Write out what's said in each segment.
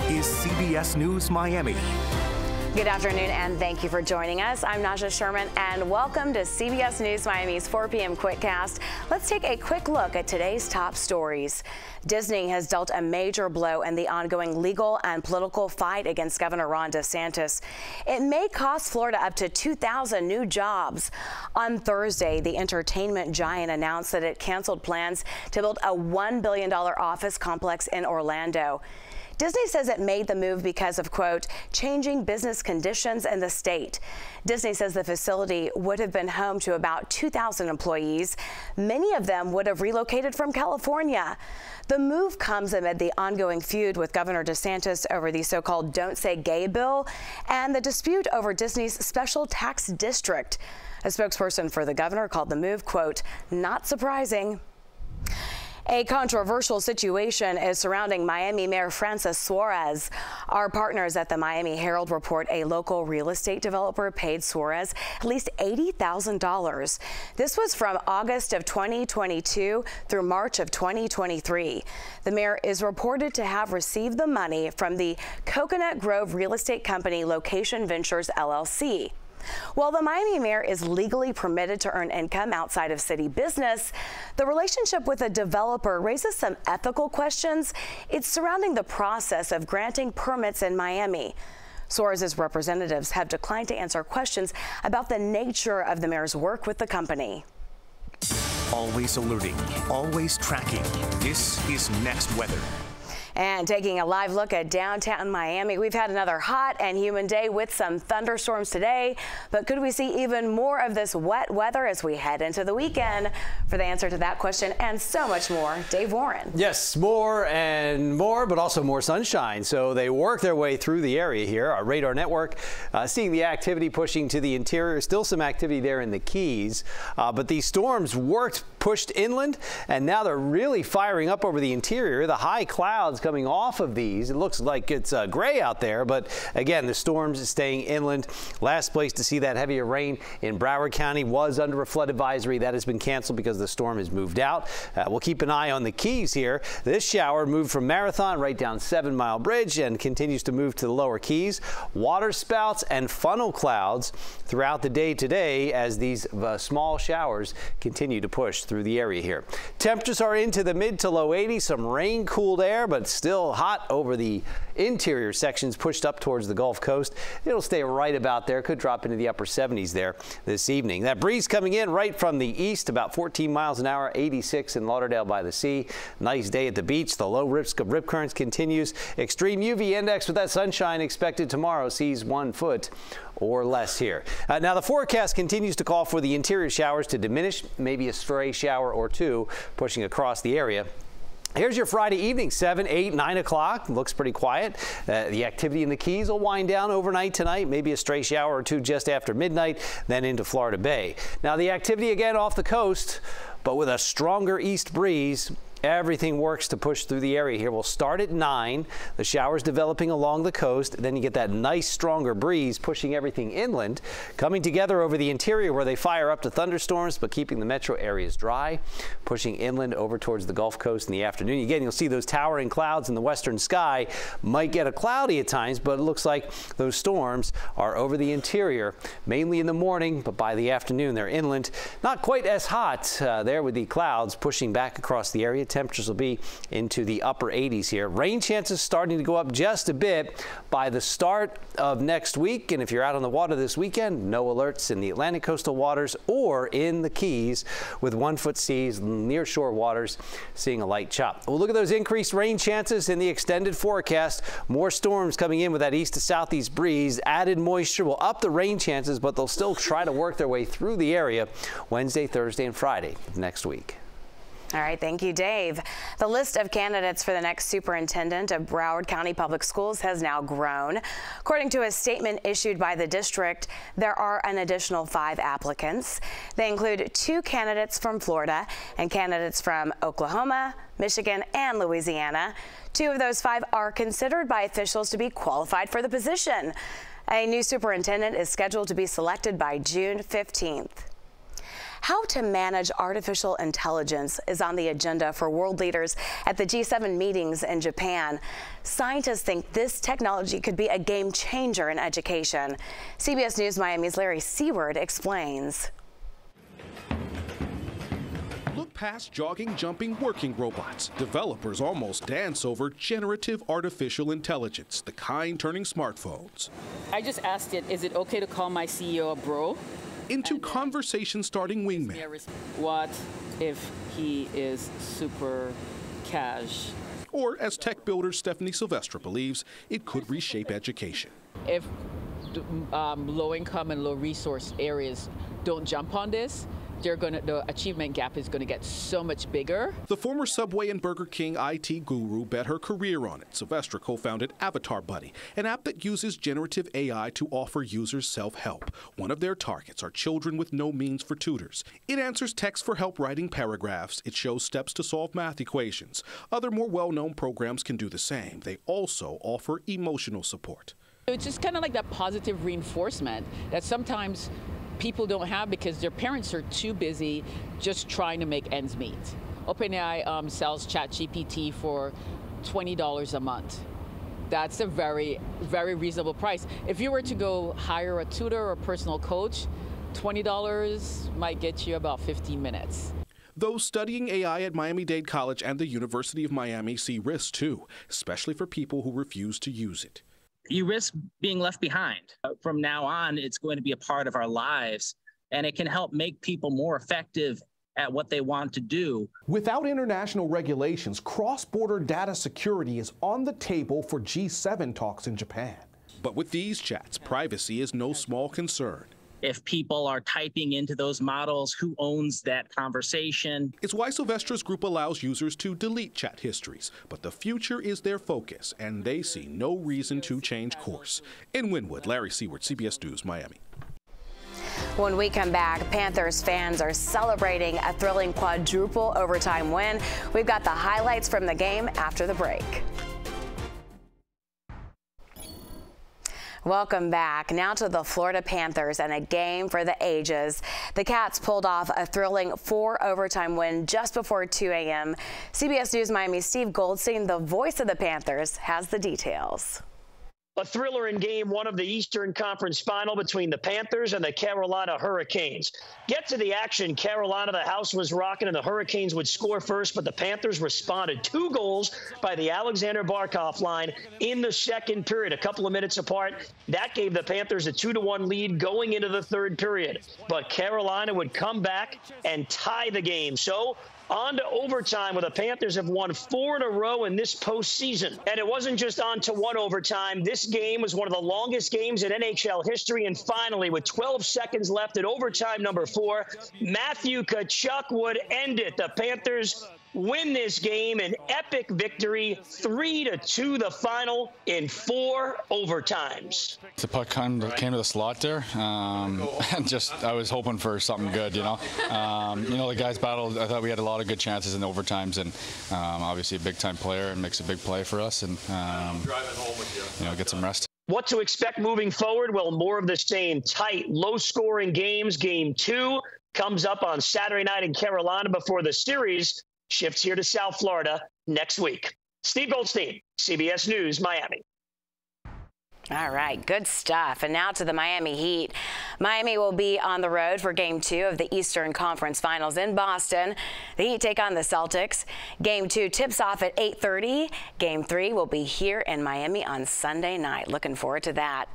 is CBS News Miami. Good afternoon and thank you for joining us. I'm Najahe Sherman and welcome to CBS News Miami's 4 p.m. Quickcast. Let's take a quick look at today's top stories. Disney has dealt a major blow in the ongoing legal and political fight against Governor Ron DeSantis. It may cost Florida up to 2,000 new jobs. On Thursday, the entertainment giant announced that it canceled plans to build a $1 billion office complex in Orlando. Disney says it made the move because of, quote, changing business conditions in the state. Disney says the facility would have been home to about 2,000 employees. Many of them would have relocated from California. The move comes amid the ongoing feud with Governor DeSantis over the so-called Don't Say Gay bill and the dispute over Disney's special tax district. A spokesperson for the governor called the move, quote, not surprising. A controversial situation is surrounding Miami Mayor Francis Suarez. Our partners at the Miami Herald report a local real estate developer paid Suarez at least $80,000. This was from August of 2022 through March of 2023. The mayor is reported to have received the money from the Coconut Grove real estate company Location Ventures, LLC. While the Miami mayor is legally permitted to earn income outside of city business, the relationship with a developer raises some ethical questions. It's surrounding the process of granting permits in Miami. Suarez's representatives have declined to answer questions about the nature of the mayor's work with the company. Always alerting, always tracking. This is Next Weather. And taking a live look at downtown Miami, we've had another hot and humid day with some thunderstorms today. But could we see even more of this wet weather as we head into the weekend? For the answer to that question and so much more, Dave Warren. Yes, more and more, but also more sunshine. So they work their way through the area here. Our radar network seeing the activity pushing to the interior. Still some activity there in the Keys. But these storms pushed inland, and now they're really firing up over the interior. The high clouds coming off of these. It looks like it's gray out there, but again, the storms staying inland. Last place to see that heavier rain in Broward County was under a flood advisory. That has been canceled because the storm has moved out. We'll keep an eye on the Keys here. This shower moved from Marathon right down 7 Mile Bridge and continues to move to the lower Keys. Water spouts and funnel clouds throughout the day today as these small showers continue to push through the area here. Temperatures are into the mid to low 80s. Some rain cooled air, but still hot over the interior sections pushed up towards the Gulf Coast. It'll stay right about there. Could drop into the upper 70s there this evening. That breeze coming in right from the east, about 14 miles an hour, 86 in Lauderdale by the Sea. Nice day at the beach. The low risk of rip currents continues. Extreme UV index with that sunshine expected tomorrow sees 1 foot or less here. Now the forecast continues to call for the interior showers to diminish, maybe a stray shower or two pushing across the area. Here's your Friday evening, 7, 8, 9 o'clock. Looks pretty quiet. The activity in the Keys will wind down overnight tonight, maybe a stray shower or two just after midnight, then into Florida Bay. Now the activity again off the coast, but with a stronger east breeze. Everything works to push through the area here. We'll start at 9. The showers developing along the coast. Then you get that nice stronger breeze pushing everything inland, coming together over the interior where they fire up to thunderstorms, but keeping the metro areas dry, pushing inland over towards the Gulf Coast in the afternoon. Again, you'll see those towering clouds in the western sky. Might get a cloudy at times, but it looks like those storms are over the interior, mainly in the morning, but by the afternoon they're inland. Not quite as hot there with the clouds pushing back across the area. Temperatures will be into the upper 80s here. Rain chances starting to go up just a bit by the start of next week. And if you're out on the water this weekend, no alerts in the Atlantic coastal waters or in the Keys with 1 foot seas, near shore waters seeing a light chop. We'll look at those increased rain chances in the extended forecast. More storms coming in with that east to southeast breeze. Added moisture will up the rain chances, but they'll still try to work their way through the area Wednesday, Thursday, and Friday of next week. All right, thank you, Dave. The list of candidates for the next superintendent of Broward County Public Schools has now grown. According to a statement issued by the district, there are an additional 5 applicants. They include 2 candidates from Florida and candidates from Oklahoma, Michigan, and Louisiana. 2 of those 5 are considered by officials to be qualified for the position. A new superintendent is scheduled to be selected by June 15th. How to manage artificial intelligence is on the agenda for world leaders at the G7 meetings in Japan. Scientists think this technology could be a game changer in education. CBS News Miami's Larry Seward explains. Look past jogging, jumping, working robots. Developers almost dance over generative artificial intelligence, the kind turning smartphones I just asked it, is it okay to call my CEO a bro? into conversation-starting wingmen. What if he is super cash? Or, as tech builder Stephanie Silvestre believes, it could reshape education. If low-income and low-resource areas don't jump on this, the achievement gap is going to get so much bigger. The former Subway and Burger King IT guru bet her career on it. Silvestre co-founded Avatar Buddy, an app that uses generative AI to offer users self-help. One of their targets are children with no means for tutors. It answers texts for help writing paragraphs. It shows steps to solve math equations. Other more well-known programs can do the same. They also offer emotional support. It's just kind of like that positive reinforcement that sometimes people don't have because their parents are too busy just trying to make ends meet. OpenAI sells ChatGPT for $20 a month. That's a very, very reasonable price. If you were to go hire a tutor or a personal coach, $20 might get you about 15 minutes. Those studying AI at Miami-Dade College and the University of Miami see risks too, especially for people who refuse to use it. You risk being left behind. From now on, it's going to be a part of our lives, and it can help make people more effective at what they want to do. Without international regulations, cross-border data security is on the table for G7 talks in Japan. But with these chats, privacy is no small concern. If people are typing into those models, who owns that conversation? It's why Silvestre's group allows users to delete chat histories. But the future is their focus, and they see no reason to change course. In Wynwood, Larry Seward, CBS News, Miami. When we come back, Panthers fans are celebrating a thrilling quadruple overtime win. We've got the highlights from the game after the break. Welcome back. Now to the Florida Panthers and a game for the ages. The Cats pulled off a thrilling 4 overtime win just before 2 a.m. CBS News Miami's Steve Goldstein, the voice of the Panthers, has the details. A thriller in Game 1 of the Eastern Conference Final between the Panthers and the Carolina Hurricanes. Get to the action. Carolina, the house was rocking, and the Hurricanes would score first, but the Panthers responded. 2 goals by the Alexander Barkov line in the second period, a couple of minutes apart. That gave the Panthers a 2-1 lead going into the third period. But Carolina would come back and tie the game. So on to overtime, where the Panthers have won 4 in a row in this postseason. And it wasn't just on to 1 overtime. This game was one of the longest games in NHL history. And finally, with 12 seconds left at overtime number 4, Matthew Tkachuk would end it. The Panthers win this game, an epic victory, 3-2 the final in 4 overtimes. The puck came to the slot there. I was hoping for something good, the guys battled. I thought we had a lot of good chances in the overtimes, and obviously a big-time player and makes a big play for us, and get some rest. What to expect moving forward? Well, more of the same. Tight, low-scoring games. Game 2 comes up on Saturday night in Carolina before the series shifts here to South Florida next week. Steve Goldstein, CBS News, Miami. All right, good stuff. And now to the Miami Heat. Miami will be on the road for Game 2 of the Eastern Conference Finals in Boston. The Heat take on the Celtics. Game 2 tips off at 8:30. Game 3 will be here in Miami on Sunday night. Looking forward to that.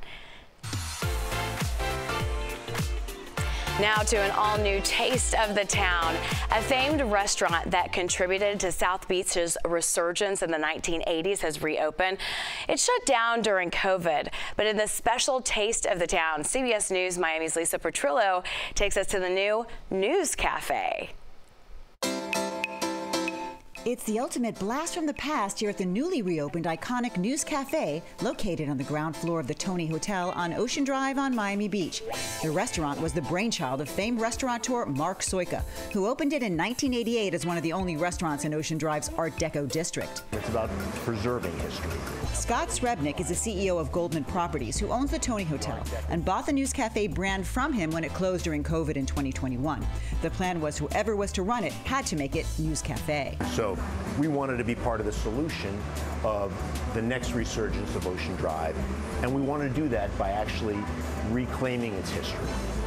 Now to an all-new taste of the town. A famed restaurant that contributed to South Beach's resurgence in the 1980s has reopened. It shut down during COVID, but in the special taste of the town, CBS News Miami's Lisa Petrillo takes us to the new News Cafe. It's the ultimate blast from the past here at the newly reopened iconic News Cafe, located on the ground floor of the Tony Hotel on Ocean Drive on Miami Beach. The restaurant was the brainchild of famed restaurateur Mark Soika, who opened it in 1988 as one of the only restaurants in Ocean Drive's Art Deco district. It's about preserving history. Scott Srebnick is the CEO of Goldman Properties, who owns the Tony Hotel, and bought the News Cafe brand from him when it closed during COVID in 2021. The plan was whoever was to run it had to make it News Cafe. So we wanted to be part of the solution of the next resurgence of Ocean Drive, and we wanted to do that by actually reclaiming its history.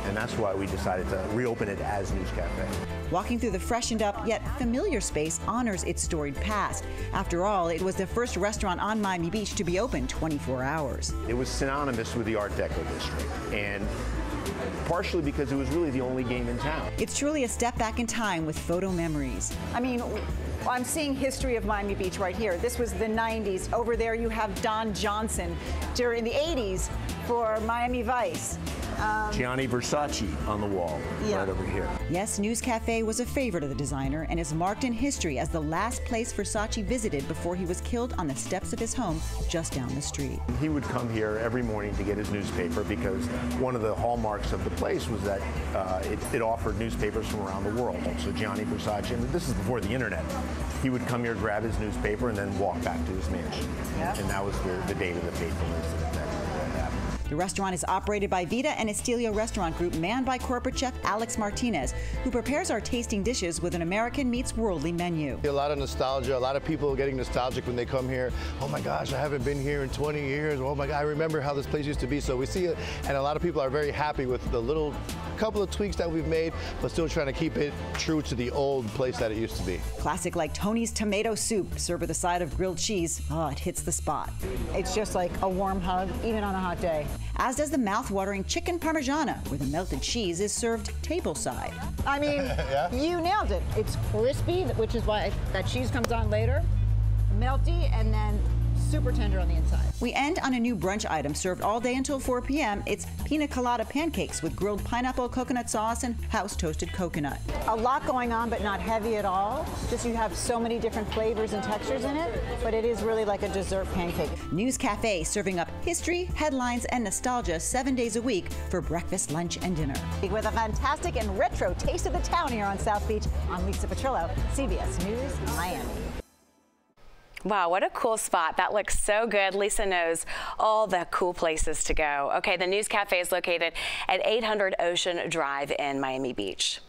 And that's why we decided to reopen it as News Cafe. Walking through the freshened up yet familiar space honors its storied past. After all, it was the first restaurant on Miami Beach to be open 24 hours. It was synonymous with the Art Deco district, and partially because it was really the only game in town. It's truly a step back in time with photo memories. I mean, I'm seeing history of Miami Beach right here. This was the 90s. Over there you have Don Johnson during the 80s for Miami Vice. Gianni Versace on the wall, right over here. Yes, News Cafe was a favorite of the designer and is marked in history as the last place Versace visited before he was killed on the steps of his home just down the street. He would come here every morning to get his newspaper because one of the hallmarks of the place was that it offered newspapers from around the world. So Gianni Versace, and this is before the internet, he would come here, grab his newspaper, and then walk back to his mansion. Yep. And that was the date of the fateful incident that happened. The restaurant is operated by Vita and Estelio Restaurant Group, manned by corporate chef Alex Martinez, who prepares our tasting dishes with an American meets worldly menu. A lot of nostalgia, a lot of people getting nostalgic when they come here. Oh my gosh, I haven't been here in 20 years. Oh my God, I remember how this place used to be. So we see it, and a lot of people are very happy with the little couple of tweaks that we've made, but still trying to keep it true to the old place that it used to be. Classic like Tony's tomato soup, served with a side of grilled cheese. Oh, it hits the spot. It's just like a warm hug, even on a hot day. As does the mouth-watering chicken parmigiana, where the melted cheese is served tableside. I mean, You nailed it. It's crispy, which is why that cheese comes on later, melty, and then super tender on the inside. We end on a new brunch item served all day until 4 p.m. It's pina colada pancakes with grilled pineapple coconut sauce and house-toasted coconut. A lot going on, but not heavy at all. Just you have so many different flavors and textures in it, but it is really like a dessert pancake. News Cafe serving up history, headlines, and nostalgia 7 days a week for breakfast, lunch, and dinner. With a fantastic and retro taste of the town here on South Beach, I'm Lisa Petrillo, CBS News, Miami. Wow, what a cool spot. That looks so good. Lisa knows all the cool places to go. Okay, the News Cafe is located at 800 Ocean Drive in Miami Beach.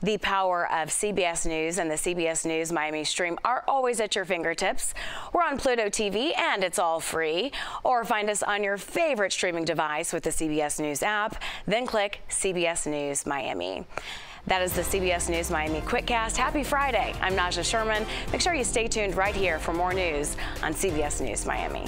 The power of CBS News and the CBS News Miami stream are always at your fingertips. We're on Pluto TV and it's all free. Or find us on your favorite streaming device with the CBS News app, then click CBS News Miami. That is the CBS News Miami Quickcast. Happy Friday. I'm Najahe Sherman. Make sure you stay tuned right here for more news on CBS News Miami.